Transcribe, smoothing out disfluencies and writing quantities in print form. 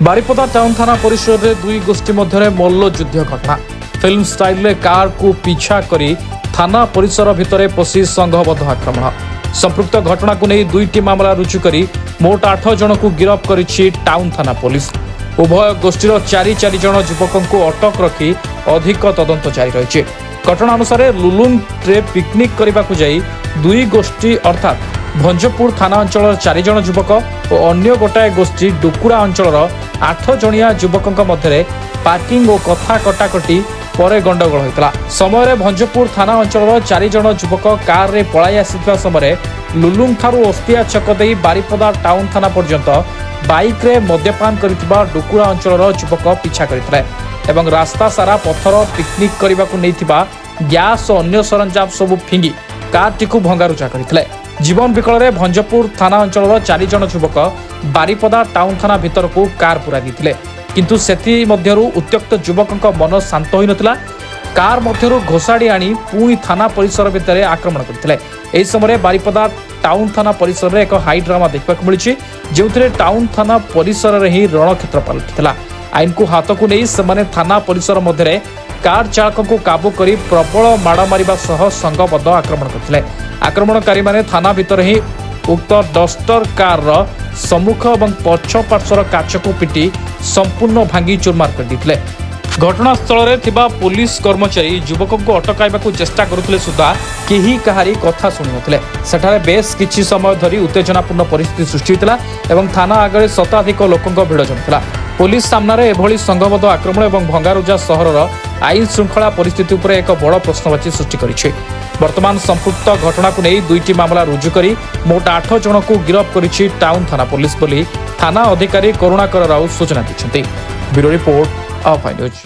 Baripada town थाना परिसर में दुई गोष्ठी मध्य मल्लयुद्ध घटना। फिल्म स्टाइल में कार को पीछा करी थाना परिसर भितर पशि संघबद्ध आक्रमण। संपृक्त घटना को नहीं दुईटी मामला रुजु करी मोट 8 जन को गिरफ्त करिछि टाउन थाना पुलिस। उभय गोष्ठीर 4 जन युवकों को अटक रखी अधिक तदंत जारी रही। घटना अनुसार लुलुंग रे पिकनिक करने को जाई दुई गोष्ठी अर्थात भंजपुर थाना अंचल 4 जन युवक और अन्य गोटाए गोष्ठी डुकुरा अंचल 8 जणिया युवकों मध्य पार्किंग और कथा कटाकटी पर गंडगोल होता समय भंजपुर थाना अंचल 4 जन युवक कार रे पलाई आसिथिबा समय लुलुंग ठारू ओस्तिया छक दे बारिपदा टाउन थाना पर्यंत बाइक रे मद्यपान करिथिबा डुकुरा अंचल युवक पीछा करथिले एवं रास्ता सारा पत्थर पिकनिक करने को नहीं गैस और अन्य सरंजाम सबू फिंगी कार टी भंगारुजा करथिले। जीवन विकल में भंजपुर थाना अंचल 4 जन युवक बारिपदा टाउन थाना भीतर को कार पूरा देते किंतु सेथि मध्यरु उत्त्यक्त युवकों मन शांत होई नथिला। कार मध्यरु घोषाड़ी आनी पुणी थाना परिसर भितर आक्रमण करथिले। एही समय बारिपदा टाउन थाना परिसर में एक हाई ड्रामा देखा मिली जो टाउन थाना परिसर में ही रणक्षेत्र पलटिला। आईन को हाथ को नहीं सेमाने थाना परिसर मध्य कार चालक को काबू करी प्रबल माड़ मारिबा सह संघबद्ध आक्रमण करथिले। आक्रमणकारी माने थाना भीतर ही उक्त डस्टर कार सम्मुख और पछ पार्श्वर काच को पिटी संपूर्ण भांगी चूरमार कर देथिले। घटनास्थल में थिबा पुलिस कर्मचारी युवकों को अटकाइबा को चेष्टा करुथिले सुद्धा केही कहारी कथा सुनि नथिले। सेठारे बेस किछि समय धरी उत्तेजनापूर्ण परिस्थिति सृष्टि होइतिला एवं थाना आगे शताधिक लोकों भिड़ जमिथिला। पुलिस सामने एभली संघबद्ध आक्रमण एवं भंगारुजा सहरर आईन श्रृंखला परिस्थिति उपर एक बड़ प्रश्नवाची सृष्टि करिछि। वर्तमान संपृक्त घटना को नहीं दुईटी मामला रुजु करी मोट 8 जन को गिरफ्त करिछि टाउन थाना पुलिस बोली थाना अधिकारी करुणाकर राउत सूचना दैछन्ति। Bureau report of news.